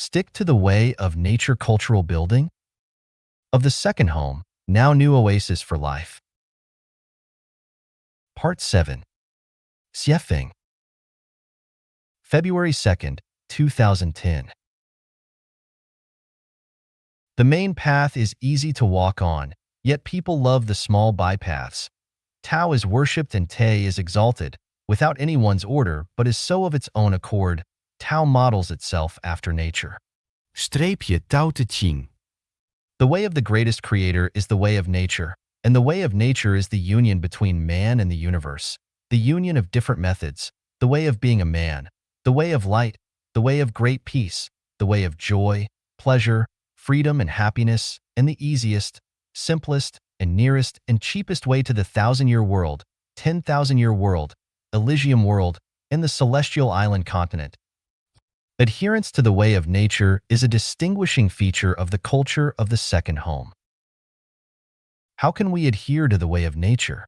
Stick to the way of nature cultural building of the second home, now new oasis for life. Part 7. Xiefeng. February 2nd, 2010. The main path is easy to walk on, yet people love the small bypaths. Tao is worshipped and Te is exalted, without anyone's order, but is so of its own accord. Tao models itself after nature. Streepje Tao Te Ching. The way of the greatest creator is the way of nature, and the way of nature is the union between man and the universe, the union of different methods, the way of being a man, the way of light, the way of great peace, the way of joy, pleasure, freedom and happiness, and the easiest, simplest, and nearest and cheapest way to the 1,000-year world, 10,000-year world, Elysium world, and the celestial island continent. Adherence to the way of nature is a distinguishing feature of the culture of the second home. How can we adhere to the way of nature?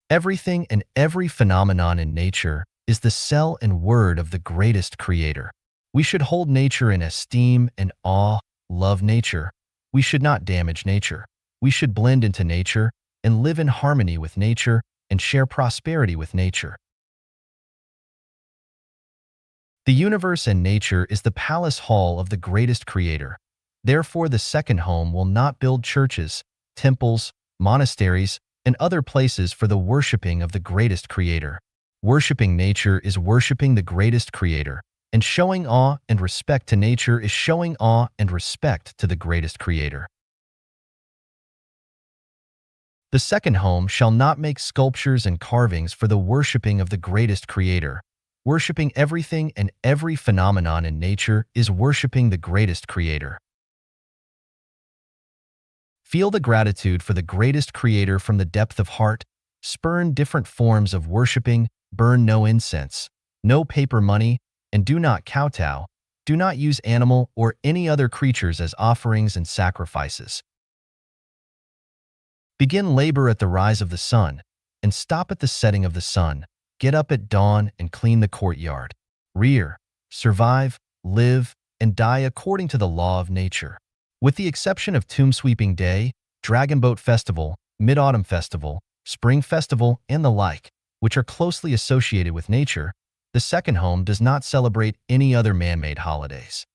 Everything and every phenomenon in nature is the cell and word of the greatest creator. We should hold nature in esteem and awe, love nature. We should not damage nature. We should blend into nature and live in harmony with nature and share prosperity with nature. The universe and nature is the palace hall of the greatest creator. Therefore, the second home will not build churches, temples, monasteries, and other places for the worshiping of the greatest creator. Worshipping nature is worshiping the greatest creator, and showing awe and respect to nature is showing awe and respect to the greatest creator. The second home shall not make sculptures and carvings for the worshiping of the greatest creator. Worshipping everything and every phenomenon in nature is worshipping the greatest creator. Feel the gratitude for the greatest creator from the depth of heart. Spurn different forms of worshipping, burn no incense, no paper money, and do not kowtow. Do not use animal or any other creatures as offerings and sacrifices. Begin labor at the rise of the sun, and stop at the setting of the sun. Get up at dawn and clean the courtyard. Rear, survive, live, and die according to the law of nature. With the exception of Tomb Sweeping Day, Dragon Boat Festival, Mid-Autumn Festival, Spring Festival, and the like, which are closely associated with nature, the second home does not celebrate any other man-made holidays.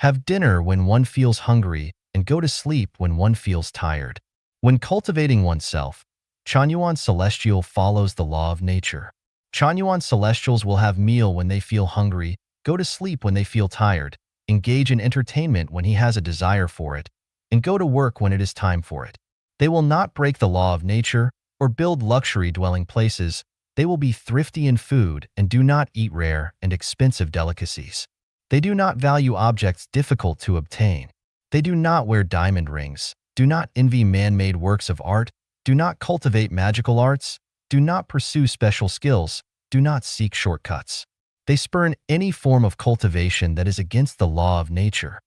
Have dinner when one feels hungry and go to sleep when one feels tired. When cultivating oneself, Chanyuan Celestial follows the law of nature. Chanyuan Celestials will have meal when they feel hungry, go to sleep when they feel tired, engage in entertainment when he has a desire for it, and go to work when it is time for it. They will not break the law of nature or build luxury dwelling places. They will be thrifty in food and do not eat rare and expensive delicacies. They do not value objects difficult to obtain. They do not wear diamond rings, do not envy man-made works of art, do not cultivate magical arts, do not pursue special skills, do not seek shortcuts. They spurn any form of cultivation that is against the law of nature.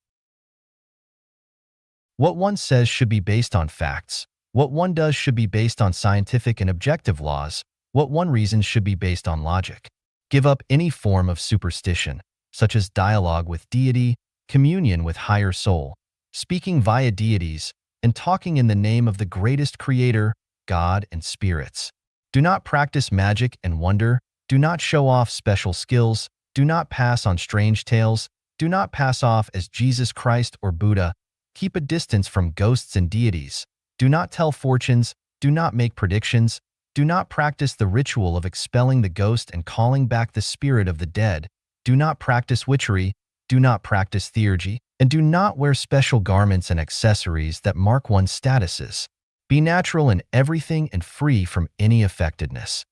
What one says should be based on facts. What one does should be based on scientific and objective laws. What one reasons should be based on logic. Give up any form of superstition, such as dialogue with deity, communion with higher soul, speaking via deities, and talking in the name of the greatest creator, God, and spirits. Do not practice magic and wonder. Do not show off special skills. Do not pass on strange tales. Do not pass off as Jesus Christ or Buddha. Keep a distance from ghosts and deities. Do not tell fortunes. Do not make predictions. Do not practice the ritual of expelling the ghost and calling back the spirit of the dead. Do not practice witchery. Do not practice theurgy. And do not wear special garments and accessories that mark one's statuses. Be natural in everything and free from any affectedness.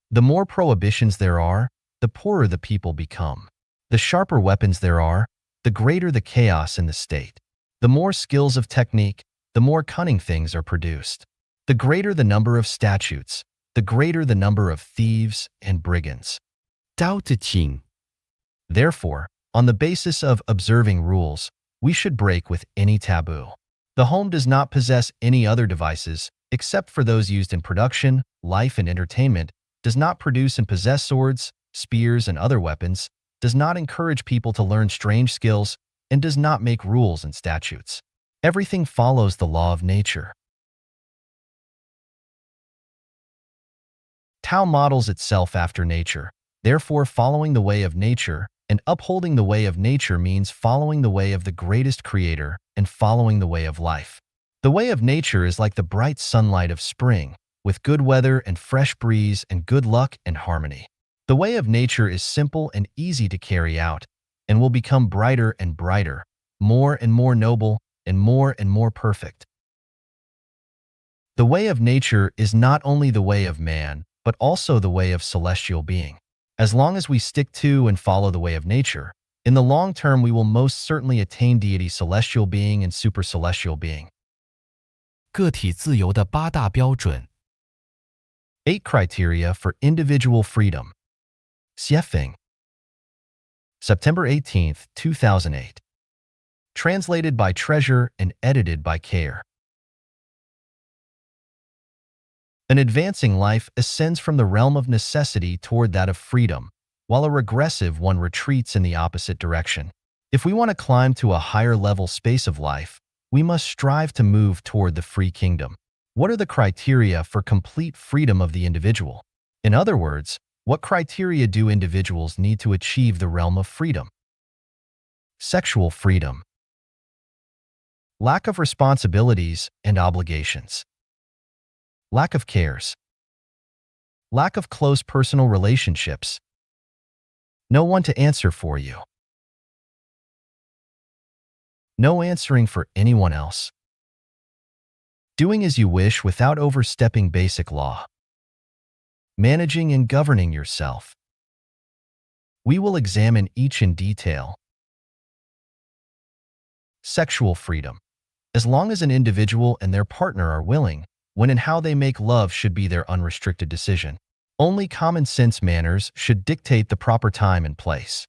The more prohibitions there are, the poorer the people become. The sharper weapons there are, the greater the chaos in the state. The more skills of technique, the more cunning things are produced. The greater the number of statutes, the greater the number of thieves and brigands. Tao Te Ching. Therefore, on the basis of observing rules, we should break with any taboo. The home does not possess any other devices, except for those used in production, life, and entertainment, does not produce and possess swords, spears, and other weapons, does not encourage people to learn strange skills, and does not make rules and statutes. Everything follows the law of nature. Tao models itself after nature. Therefore, following the way of nature and upholding the way of nature means following the way of the greatest creator and following the way of life. The way of nature is like the bright sunlight of spring, with good weather and fresh breeze and good luck and harmony. The way of nature is simple and easy to carry out, and will become brighter and brighter, more and more noble, and more perfect. The way of nature is not only the way of man, but also the way of celestial being. As long as we stick to and follow the way of nature, in the long term we will most certainly attain deity, celestial being, and super celestial being. 个体自由的八大标准。 8 criteria for individual freedom. Xiefeng. September 18th, 2008. Translated by Treasure and edited by Care. An advancing life ascends from the realm of necessity toward that of freedom, while a regressive one retreats in the opposite direction. If we want to climb to a higher level space of life, we must strive to move toward the free kingdom. What are the criteria for complete freedom of the individual? In other words, what criteria do individuals need to achieve the realm of freedom? Sexual freedom. Lack of responsibilities and obligations. Lack of cares. Lack of close personal relationships. No one to answer for you. No answering for anyone else. Doing as you wish without overstepping basic law. Managing and governing yourself. We will examine each in detail. Sexual freedom. As long as an individual and their partner are willing, when and how they make love should be their unrestricted decision. Only common sense manners should dictate the proper time and place.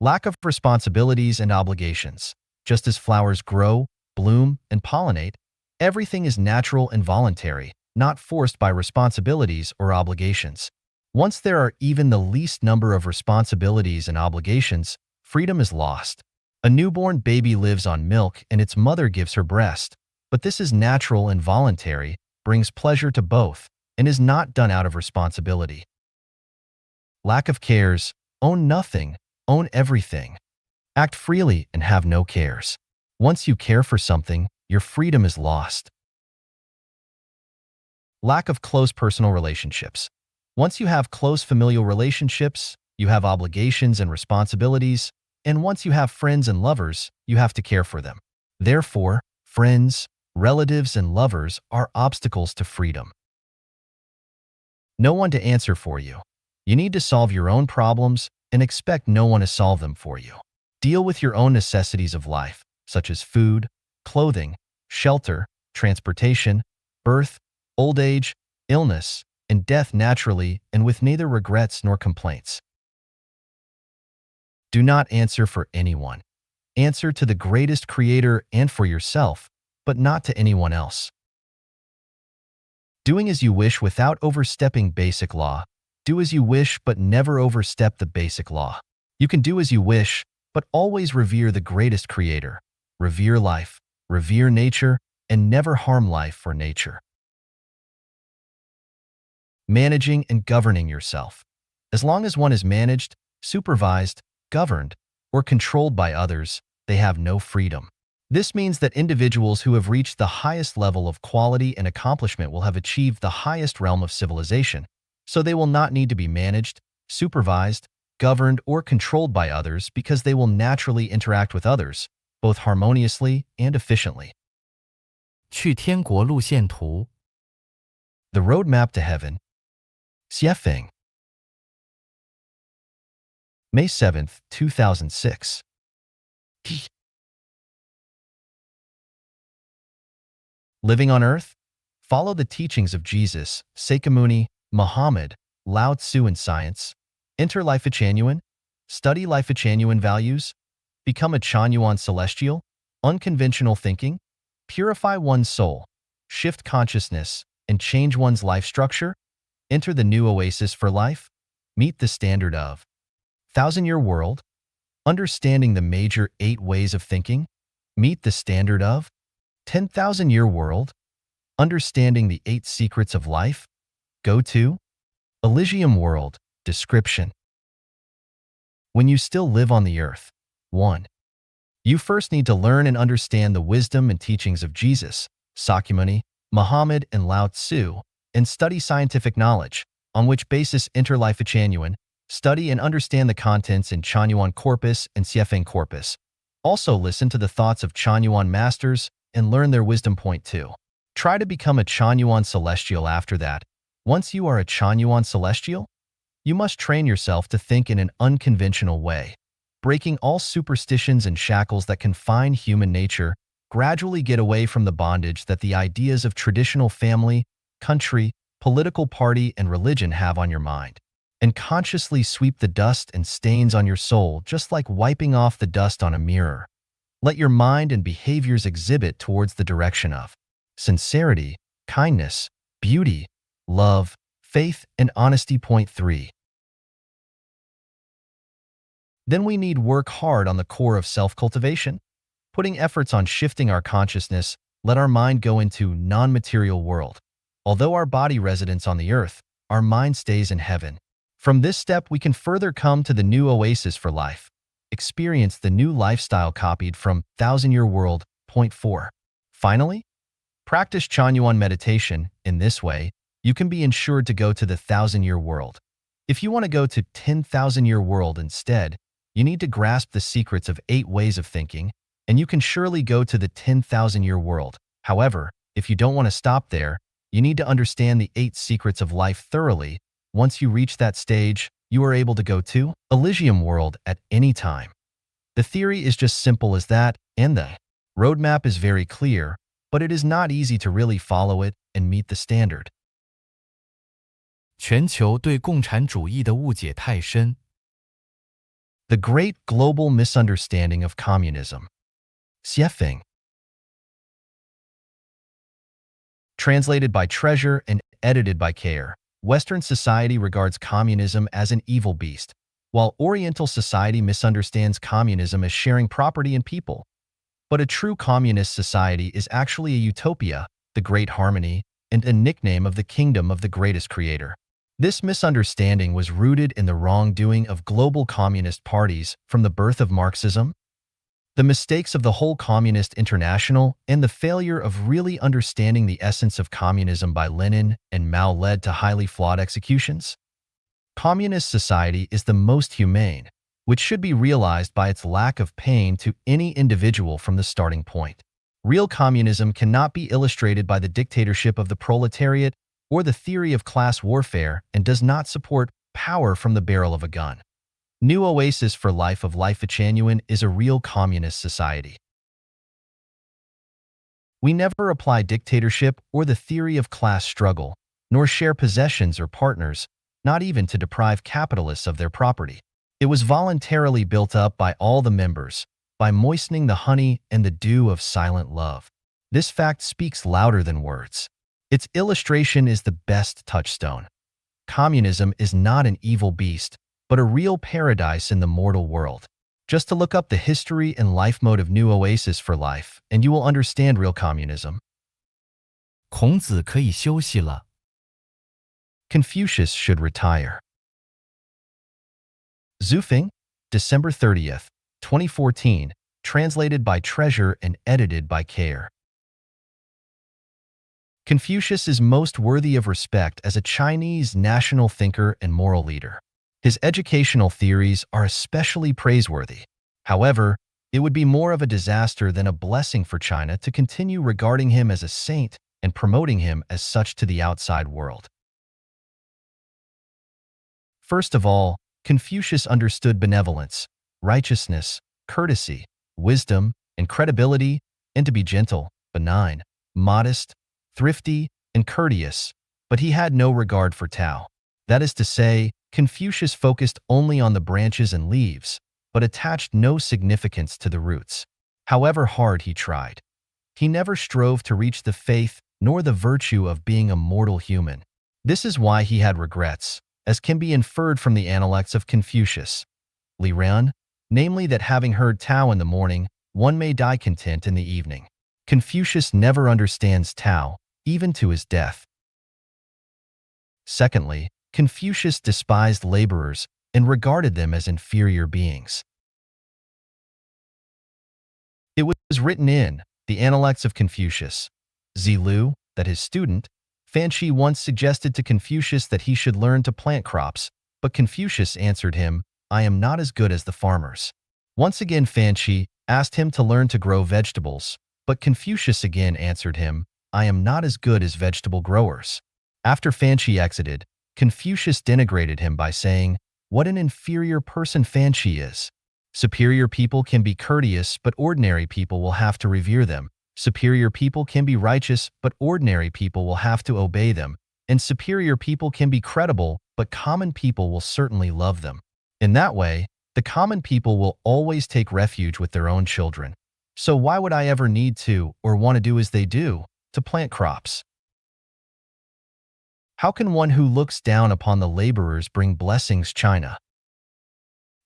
Lack of responsibilities and obligations. Just as flowers grow, bloom, and pollinate, everything is natural and voluntary, not forced by responsibilities or obligations. Once there are even the least number of responsibilities and obligations, freedom is lost. A newborn baby lives on milk and its mother gives her breast, but this is natural and voluntary, brings pleasure to both, and is not done out of responsibility. Lack of cares. Own nothing, own everything. Act freely and have no cares. Once you care for something, your freedom is lost. Lack of close personal relationships. Once you have close familial relationships, you have obligations and responsibilities, and once you have friends and lovers, you have to care for them. Therefore, friends, relatives, and lovers are obstacles to freedom. No one to answer for you. You need to solve your own problems and expect no one to solve them for you. Deal with your own necessities of life, such as food, clothing, shelter, transportation, birth, old age, illness, and death naturally and with neither regrets nor complaints. Do not answer for anyone. Answer to the greatest creator and for yourself, but not to anyone else. Doing as you wish without overstepping basic law. Do as you wish, but never overstep the basic law. You can do as you wish, but always revere the greatest creator. Revere life, revere nature, and never harm life or nature. Managing and governing yourself. As long as one is managed, supervised, governed, or controlled by others, they have no freedom. This means that individuals who have reached the highest level of quality and accomplishment will have achieved the highest realm of civilization, so they will not need to be managed, supervised, governed, or controlled by others because they will naturally interact with others, both harmoniously and efficiently. 去天国路线图。 The Roadmap to Heaven. Xiefeng. May 7th, 2006. Living on Earth? Follow the teachings of Jesus, Sakyamuni, Muhammad, Lao Tzu in science. Enter Life Changyuan. Study Life Changyuan values. Become a Chanyuan celestial. Unconventional thinking. Purify one's soul. Shift consciousness and change one's life structure. Enter the new oasis for life. Meet the standard of Thousand-Year World. Understanding the major 8 ways of thinking. Meet the standard of 10,000-Year World. Understanding the 8 secrets of life. Go to Elysium World. Description. When you still live on the earth. 1. You first need to learn and understand the wisdom and teachings of Jesus, Sakyamuni, Muhammad, and Lao Tzu, and study scientific knowledge, on which basis enter Life Genuine. Study and understand the contents in Chanyuan Corpus and Siefeng Corpus. Also listen to the thoughts of Chanyuan masters and learn their wisdom. Point 2. Try to become a Chanyuan Celestial after that. Once you are a Chanyuan Celestial, you must train yourself to think in an unconventional way, breaking all superstitions and shackles that confine human nature. Gradually get away from the bondage that the ideas of traditional family, country, political party, and religion have on your mind, and consciously sweep the dust and stains on your soul, just like wiping off the dust on a mirror. Let your mind and behaviors exhibit towards the direction of sincerity, kindness, beauty, love, faith, and honesty. Point 3. Then we need work hard on the core of self-cultivation, putting efforts on shifting our consciousness. Let our mind go into non-material world. Although our body residence on the earth, our mind stays in heaven. From this step, we can further come to the new oasis for life. Experience the new lifestyle copied from Thousand-Year World. Point 4. Finally, practice Chanyuan meditation. In this way, you can be ensured to go to the Thousand-Year World. If you want to go to 10,000-Year World instead, you need to grasp the secrets of 8 ways of thinking, and you can surely go to the 10,000-Year World. However, if you don't want to stop there, you need to understand the 8 secrets of life thoroughly. Once you reach that stage, you are able to go to Elysium World at any time. The theory is just simple as that, and the roadmap is very clear, but it is not easy to really follow it and meet the standard. 全球对共产主义的误解太深。 The Great Global Misunderstanding of Communism. Siefeng. Translated by Treasure and edited by Care. Western society regards communism as an evil beast, while Oriental society misunderstands communism as sharing property and people. But a true communist society is actually a utopia, the great harmony, and a nickname of the kingdom of the greatest creator. This misunderstanding was rooted in the wrongdoing of global communist parties from the birth of Marxism, the mistakes of the whole Communist International, and the failure of really understanding the essence of communism by Lenin and Mao led to highly flawed executions. Communist society is the most humane, which should be realized by its lack of pain to any individual from the starting point. Real communism cannot be illustrated by the dictatorship of the proletariat or the theory of class warfare and does not support power from the barrel of a gun. New Oasis for Life of Life Genuine is a real communist society. We never apply dictatorship or the theory of class struggle, nor share possessions or partners, not even to deprive capitalists of their property. It was voluntarily built up by all the members, by moistening the honey and the dew of silent love. This fact speaks louder than words. Its illustration is the best touchstone. Communism is not an evil beast, but a real paradise in the mortal world. Just to look up the history and life mode of New Oasis for Life, and you will understand real communism. 孔子可以休息了。 Confucius should retire. Zufeng, December 30th, 2014, translated by Treasure and edited by Care. Confucius is most worthy of respect as a Chinese national thinker and moral leader. His educational theories are especially praiseworthy. However, it would be more of a disaster than a blessing for China to continue regarding him as a saint and promoting him as such to the outside world. First of all, Confucius understood benevolence, righteousness, courtesy, wisdom, and credibility, and to be gentle, benign, modest, thrifty, and courteous, but he had no regard for Tao. That is to say, Confucius focused only on the branches and leaves, but attached no significance to the roots. However hard he tried, he never strove to reach the faith nor the virtue of being a mortal human. This is why he had regrets, as can be inferred from the Analects of Confucius. Li Ran, namely that having heard Tao in the morning, one may die content in the evening. Confucius never understands Tao, even to his death. Secondly, Confucius despised laborers and regarded them as inferior beings. It was written in the Analects of Confucius. Zilu, that his student, Fanshi once suggested to Confucius that he should learn to plant crops, but Confucius answered him, "I am not as good as the farmers." Once again Fanshi asked him to learn to grow vegetables, but Confucius again answered him, "I am not as good as vegetable growers." After Fanshi exited, Confucius denigrated him by saying, "What an inferior person Fanshi is. Superior people can be courteous, but ordinary people will have to revere them. Superior people can be righteous, but ordinary people will have to obey them. And superior people can be credible, but common people will certainly love them." In that way, the common people will always take refuge with their own children. So why would I ever need to or want to do as they do, to plant crops? How can one who looks down upon the laborers bring blessings? China.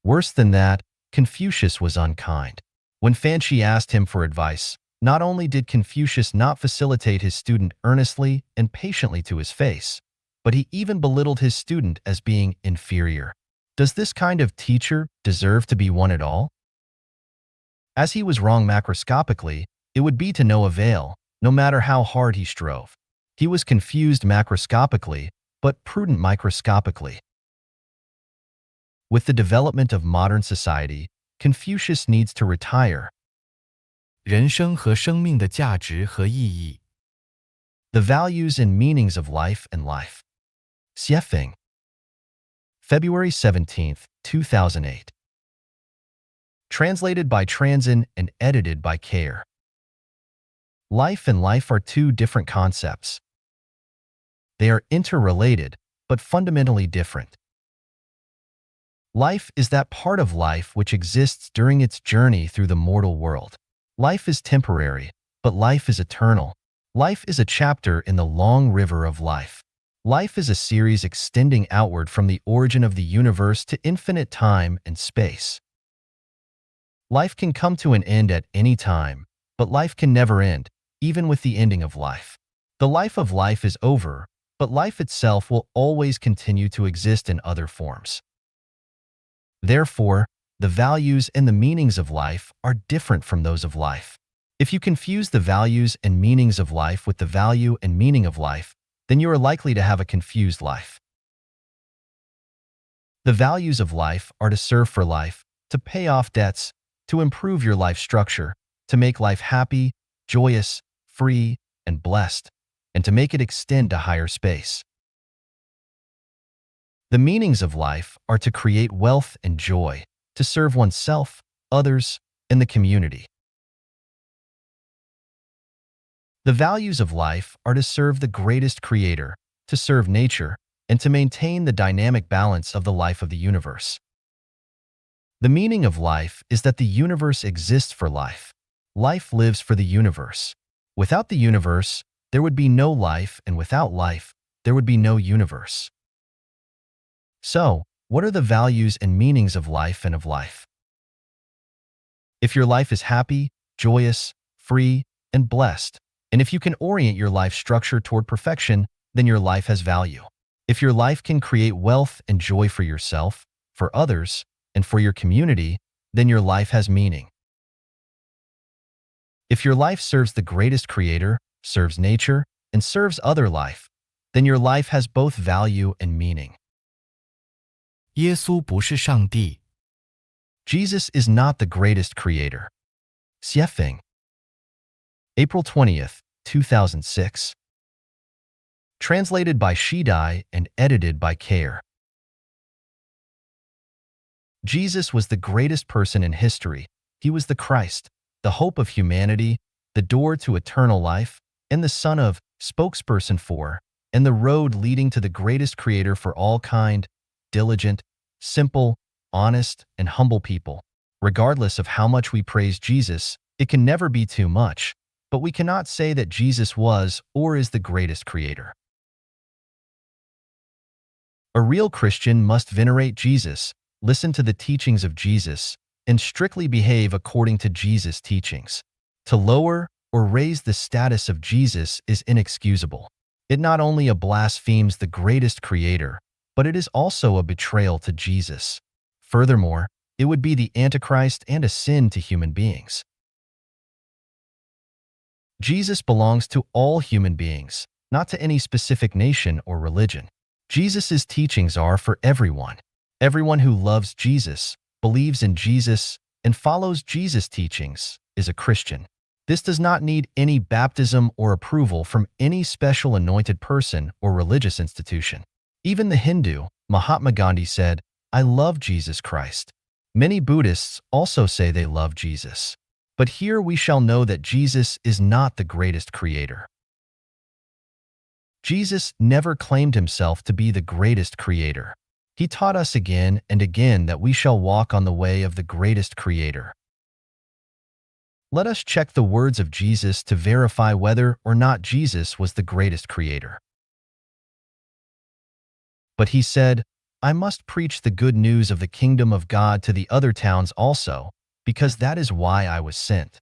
Worse than that, Confucius was unkind. When Fanshi asked him for advice, not only did Confucius not facilitate his student earnestly and patiently to his face, but he even belittled his student as being inferior. Does this kind of teacher deserve to be one at all? As he was wrong macroscopically, it would be to no avail, no matter how hard he strove. He was confused macroscopically, but prudent microscopically. With the development of modern society, Confucius needs to retire. 人生和生命的价值和意义。 The values and meanings of life and life. Xiefeng. February 17, 2008. Translated by Transin and edited by Care. Life and life are two different concepts. They are interrelated, but fundamentally different. Life is that part of life which exists during its journey through the mortal world. Life is temporary, but life is eternal. Life is a chapter in the long river of life. Life is a series extending outward from the origin of the universe to infinite time and space. Life can come to an end at any time, but life can never end, even with the ending of life. The life of life is over, but life itself will always continue to exist in other forms. Therefore, the values and the meanings of life are different from those of life. If you confuse the values and meanings of life with the value and meaning of life, then you are likely to have a confused life. The values of life are to serve for life, to pay off debts, to improve your life structure, to make life happy, joyous, free, and blessed, and to make it extend to higher space. The meanings of life are to create wealth and joy, to serve oneself, others, and the community. The values of life are to serve the greatest creator, to serve nature, and to maintain the dynamic balance of the life of the universe. The meaning of life is that the universe exists for life. Life lives for the universe. Without the universe, there would be no life, and without life, there would be no universe. So, what are the values and meanings of life and of life? If your life is happy, joyous, free, and blessed, and if you can orient your life structure toward perfection, then your life has value. If your life can create wealth and joy for yourself, for others, and for your community, then your life has meaning. If your life serves the greatest creator, serves nature, and serves other life, then your life has both value and meaning. 耶稣不是上帝。 Jesus is not the greatest creator. Xiefeng. April 20th, 2006. Translated by Shidai and edited by Care. Jesus was the greatest person in history. He was the Christ, the hope of humanity, the door to eternal life, and the Son of, spokesperson for, and the road leading to the greatest creator for all kind, diligent, simple, honest, and humble people. Regardless of how much we praise Jesus, it can never be too much, but we cannot say that Jesus was or is the greatest creator. A real Christian must venerate Jesus, listen to the teachings of Jesus, and strictly behave according to Jesus' teachings. To lower or raise the status of Jesus is inexcusable. It not only blasphemes the greatest creator, but it is also a betrayal to Jesus. Furthermore, it would be the Antichrist and a sin to human beings. Jesus belongs to all human beings, not to any specific nation or religion. Jesus' teachings are for everyone. Everyone who loves Jesus, believes in Jesus, and follows Jesus' teachings is a Christian. This does not need any baptism or approval from any special anointed person or religious institution. Even the Hindu, Mahatma Gandhi said, "I love Jesus Christ." Many Buddhists also say they love Jesus. But here we shall know that Jesus is not the greatest creator. Jesus never claimed himself to be the greatest creator. He taught us again and again that we shall walk on the way of the greatest creator. Let us check the words of Jesus to verify whether or not Jesus was the greatest creator. But he said, "I must preach the good news of the kingdom of God to the other towns also, because that is why I was sent."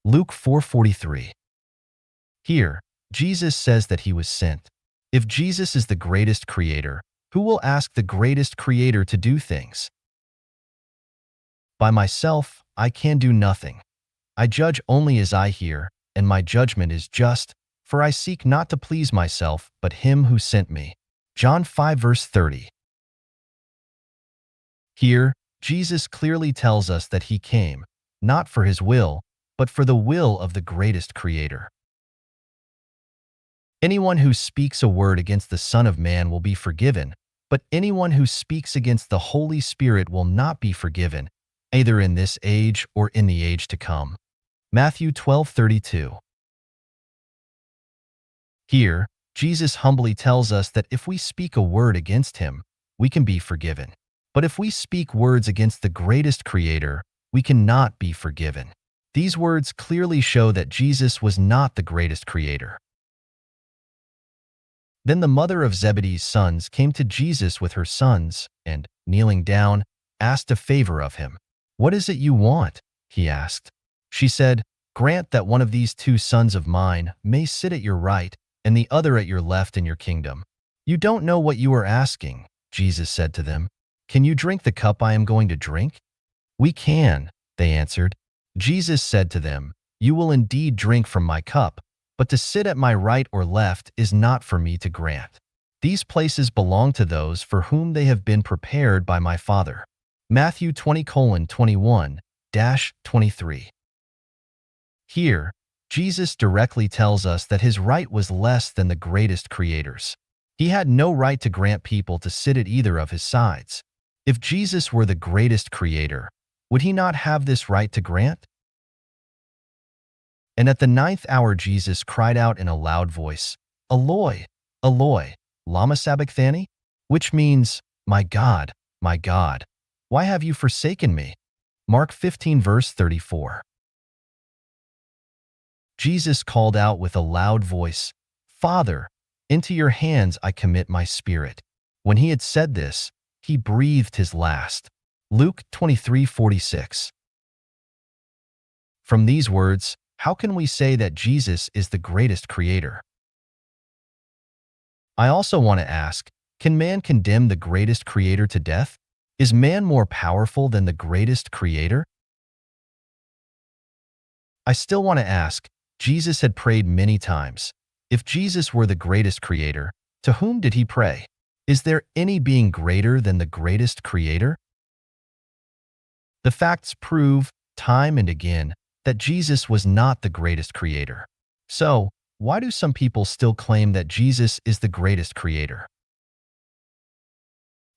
Luke 4:43. Here, Jesus says that he was sent. If Jesus is the greatest creator, who will ask the greatest creator to do things? By myself, I can do nothing. I judge only as I hear, and my judgment is just, for I seek not to please myself, but him who sent me. John 5 verse 30. Here, Jesus clearly tells us that he came, not for his will, but for the will of the greatest creator. Anyone who speaks a word against the Son of Man will be forgiven, but anyone who speaks against the Holy Spirit will not be forgiven, either in this age or in the age to come. Matthew 12:32. Here, Jesus humbly tells us that if we speak a word against him, we can be forgiven. But if we speak words against the greatest creator, we cannot be forgiven. These words clearly show that Jesus was not the greatest creator. Then the mother of Zebedee's sons came to Jesus with her sons, and, kneeling down, asked a favor of him. "What is it you want?" he asked. She said, "Grant that one of these two sons of mine may sit at your right and the other at your left in your kingdom." "You don't know what you are asking," Jesus said to them. "Can you drink the cup I am going to drink?" "We can," they answered. Jesus said to them, "You will indeed drink from my cup, but to sit at my right or left is not for me to grant. These places belong to those for whom they have been prepared by my Father." Matthew 20:21-23. Here, Jesus directly tells us that his right was less than the greatest creator's. He had no right to grant people to sit at either of his sides. If Jesus were the greatest creator, would he not have this right to grant? And at the 9th hour Jesus cried out in a loud voice, "Eloi, Eloi, lama sabachthani?" which means, my God, why have you forsaken me?" Mark 15 verse 34. Jesus called out with a loud voice, "Father, into your hands I commit my spirit." When he had said this, he breathed his last. Luke 23:46. From these words, how can we say that Jesus is the greatest creator? I also want to ask, can man condemn the greatest creator to death? Is man more powerful than the greatest creator? I still want to ask, Jesus had prayed many times. If Jesus were the greatest creator, to whom did he pray? Is there any being greater than the greatest creator? The facts prove, time and again, that Jesus was not the greatest creator. So, why do some people still claim that Jesus is the greatest creator?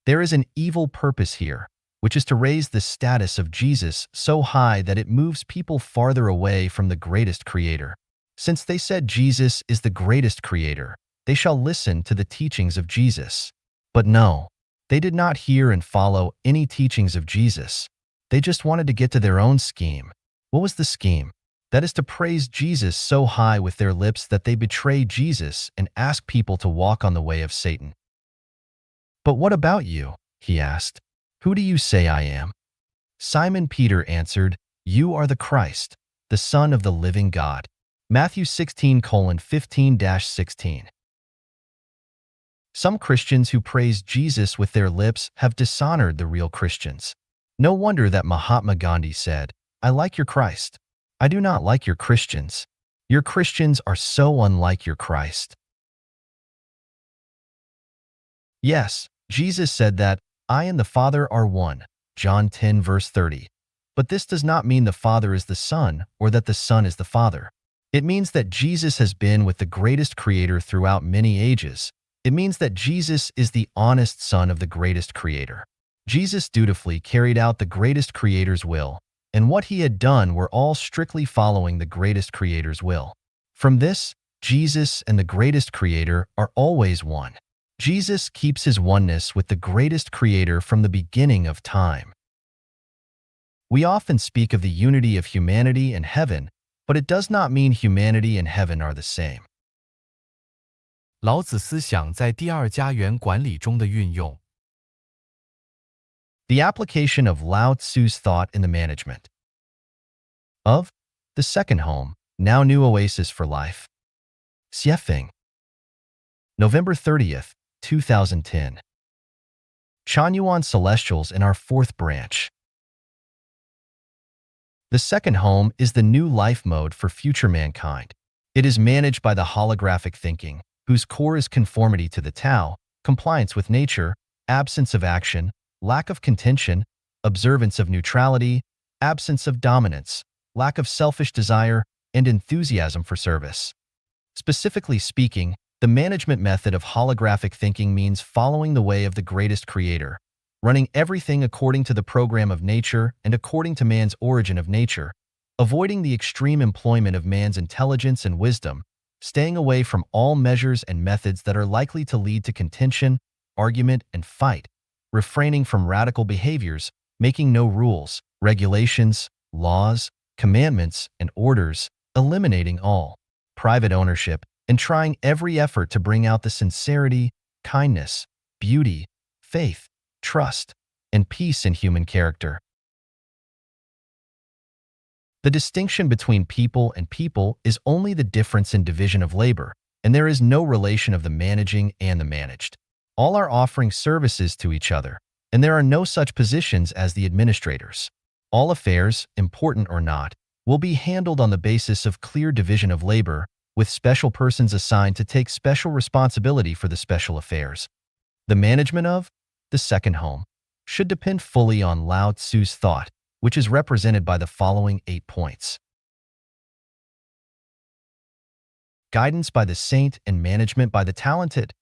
There is an evil purpose here, which is to raise the status of Jesus so high that it moves people farther away from the greatest creator. Since they said Jesus is the greatest creator, they shall listen to the teachings of Jesus. But no, they did not hear and follow any teachings of Jesus. They just wanted to get to their own scheme. What was the scheme? That is to praise Jesus so high with their lips that they betray Jesus and ask people to walk on the way of Satan. "But what about you?" he asked. "Who do you say I am?" Simon Peter answered, "You are the Christ, the Son of the living God." Matthew 16:15-16. Some Christians who praise Jesus with their lips have dishonored the real Christians. No wonder that Mahatma Gandhi said, "I like your Christ. I do not like your Christians. Your Christians are so unlike your Christ." Yes, Jesus said that, "I and the Father are one." John 10 verse 30. But this does not mean the Father is the Son or that the Son is the Father. It means that Jesus has been with the greatest Creator throughout many ages. It means that Jesus is the honest Son of the greatest Creator. Jesus dutifully carried out the greatest Creator's will, and what he had done were all strictly following the greatest Creator's will. From this, Jesus and the greatest Creator are always one. Jesus keeps his oneness with the greatest Creator from the beginning of time. We often speak of the unity of humanity and heaven, but it does not mean humanity and heaven are the same. 老子思想在第二家园管理中的运用。The application of Lao Tzu's thought in the management of the second home, now new oasis for life. Xiefeng. November 30th, 2010. Chanyuan Celestials in our fourth branch. The second home is the new life mode for future mankind. It is managed by the holographic thinking, whose core is conformity to the Tao, compliance with nature, absence of action, lack of contention, observance of neutrality, absence of dominance, lack of selfish desire, and enthusiasm for service. Specifically speaking, the management method of holographic thinking means following the way of the greatest Creator, running everything according to the program of nature and according to man's origin of nature, avoiding the extreme employment of man's intelligence and wisdom, staying away from all measures and methods that are likely to lead to contention, argument, and fight, refraining from radical behaviors, making no rules, regulations, laws, commandments, and orders, eliminating all private ownership, and trying every effort to bring out the sincerity, kindness, beauty, faith, trust, and peace in human character. The distinction between people and people is only the difference in division of labor, and there is no relation of the managing and the managed. All are offering services to each other, and there are no such positions as the administrators. All affairs, important or not, will be handled on the basis of clear division of labor, with special persons assigned to take special responsibility for the special affairs. The management of the second home should depend fully on Lao Tzu's thought, which is represented by the following 8 points. Guidance by the saint and management by the talented.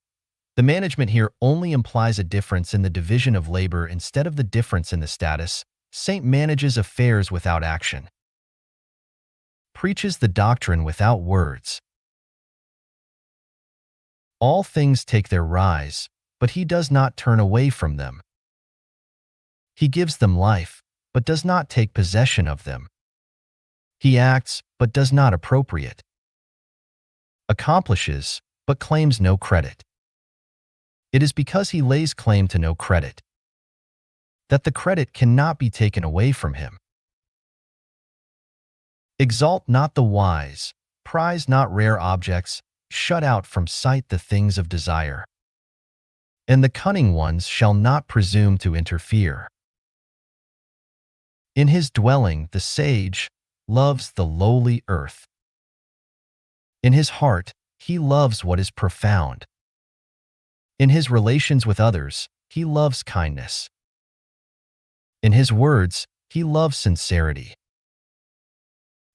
The management here only implies a difference in the division of labor instead of the difference in the status. Saint manages affairs without action. Preaches the doctrine without words. All things take their rise, but he does not turn away from them. He gives them life, but does not take possession of them. He acts, but does not appropriate. Accomplishes, but claims no credit. It is because he lays claim to no credit that the credit cannot be taken away from him. Exalt not the wise, prize not rare objects, shut out from sight the things of desire. And the cunning ones shall not presume to interfere. In his dwelling the sage loves the lowly earth. In his heart he loves what is profound. In his relations with others he loves kindness. In his words he loves sincerity.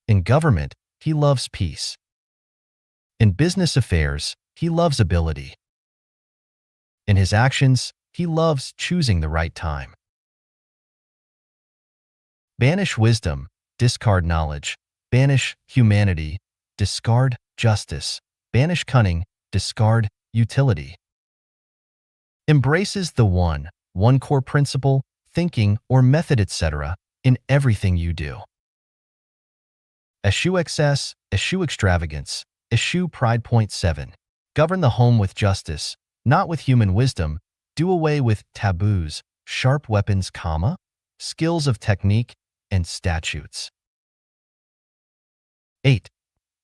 In government he loves peace. In business affairs he loves ability. In his actions he loves choosing the right time. Banish wisdom, discard knowledge. Banish humanity, discard justice. Banish cunning, discard utility. Embraces the one core principle, thinking, or method, etc., in everything you do. Eschew excess, eschew extravagance, eschew pride. Point 7. Govern the home with justice, not with human wisdom. Do away with taboos, sharp weapons, skills of technique, and statutes. 8.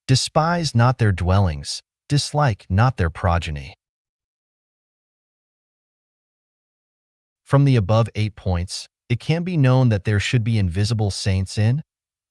Despise not their dwellings, dislike not their progeny. From the above 8 points, it can be known that there should be invisible saints in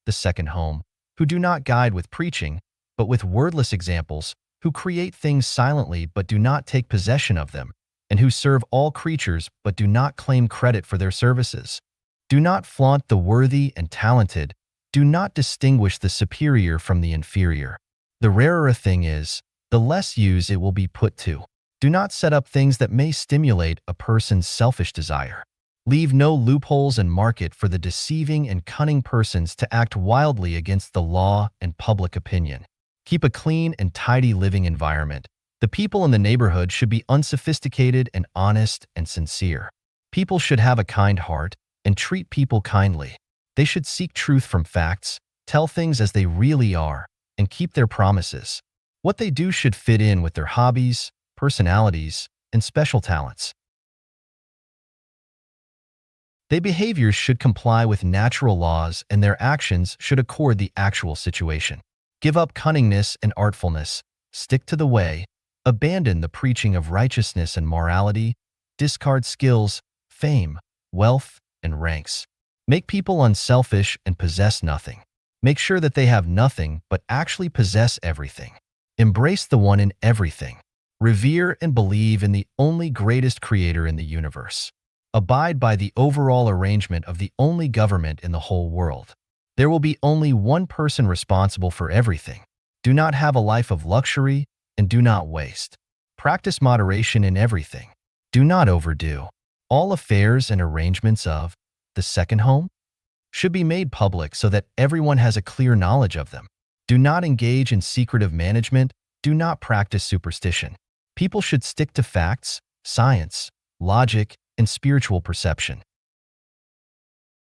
the second home, who do not guide with preaching, but with wordless examples, who create things silently but do not take possession of them, and who serve all creatures but do not claim credit for their services. Do not flaunt the worthy and talented. Do not distinguish the superior from the inferior. The rarer a thing is, the less use it will be put to. Do not set up things that may stimulate a person's selfish desire. Leave no loopholes and market for the deceiving and cunning persons to act wildly against the law and public opinion. Keep a clean and tidy living environment. The people in the neighborhood should be unsophisticated and honest and sincere. People should have a kind heart and treat people kindly. They should seek truth from facts, tell things as they really are, and keep their promises. What they do should fit in with their hobbies, personalities, and special talents. Their behaviors should comply with natural laws and their actions should accord the actual situation. Give up cunningness and artfulness, stick to the way, abandon the preaching of righteousness and morality, discard skills, fame, wealth, and ranks. Make people unselfish and possess nothing. Make sure that they have nothing but actually possess everything. Embrace the one in everything. Revere and believe in the only greatest creator in the universe. Abide by the overall arrangement of the only government in the whole world. There will be only one person responsible for everything. Do not have a life of luxury and do not waste. Practice moderation in everything. Do not overdo. All affairs and arrangements of the second home should be made public so that everyone has a clear knowledge of them. Do not engage in secretive management. Do not practice superstition. People should stick to facts, science, logic, and spiritual perception.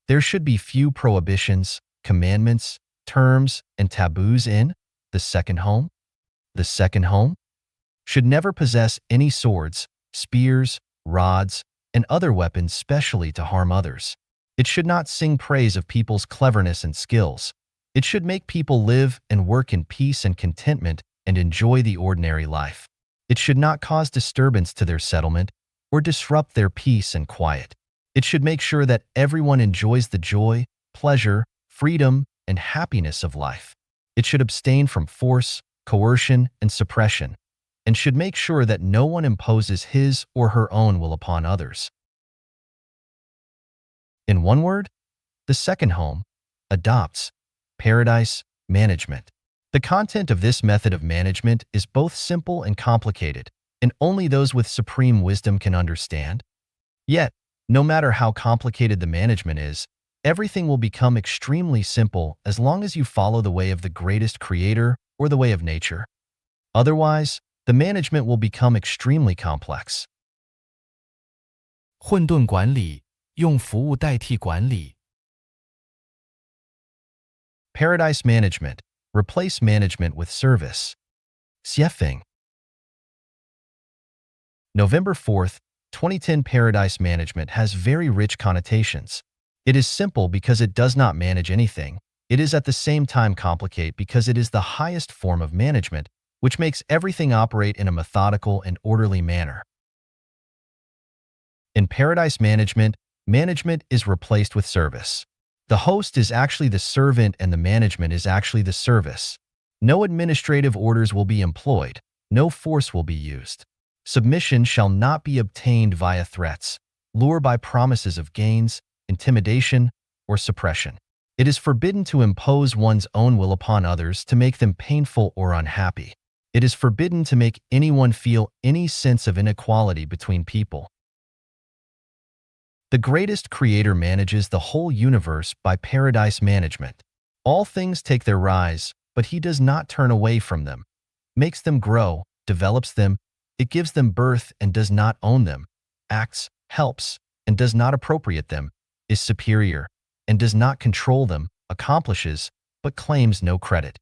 There should be few prohibitions, commandments, terms, and taboos in the second home. The second home should never possess any swords, spears, rods, and other weapons specially to harm others. It should not sing praise of people's cleverness and skills. It should make people live and work in peace and contentment and enjoy the ordinary life. It should not cause disturbance to their settlement or disrupt their peace and quiet. It should make sure that everyone enjoys the joy, pleasure, freedom, and happiness of life. It should abstain from force, coercion, and suppression, and should make sure that no one imposes his or her own will upon others. In one word, the second home adopts paradise management. The content of this method of management is both simple and complicated, and only those with supreme wisdom can understand. Yet, no matter how complicated the management is, everything will become extremely simple as long as you follow the way of the greatest creator or the way of nature. Otherwise, the management will become extremely complex. 混沌管理，用服务代替管理。Paradise management. Replace management with service. Xiefeng. November 4th, 2010. Paradise management has very rich connotations. It is simple because it does not manage anything. It is at the same time complicated because it is the highest form of management, which makes everything operate in a methodical and orderly manner. In paradise management, management is replaced with service. The host is actually the servant and the management is actually the service. No administrative orders will be employed. No force will be used. Submission shall not be obtained via threats, lure by promises of gains, intimidation, or suppression. It is forbidden to impose one's own will upon others to make them painful or unhappy. It is forbidden to make anyone feel any sense of inequality between people. The greatest creator manages the whole universe by paradise management. All things take their rise, but he does not turn away from them, makes them grow, develops them, it gives them birth and does not own them, acts, helps, and does not appropriate them, is superior, and does not control them, accomplishes, but claims no credit.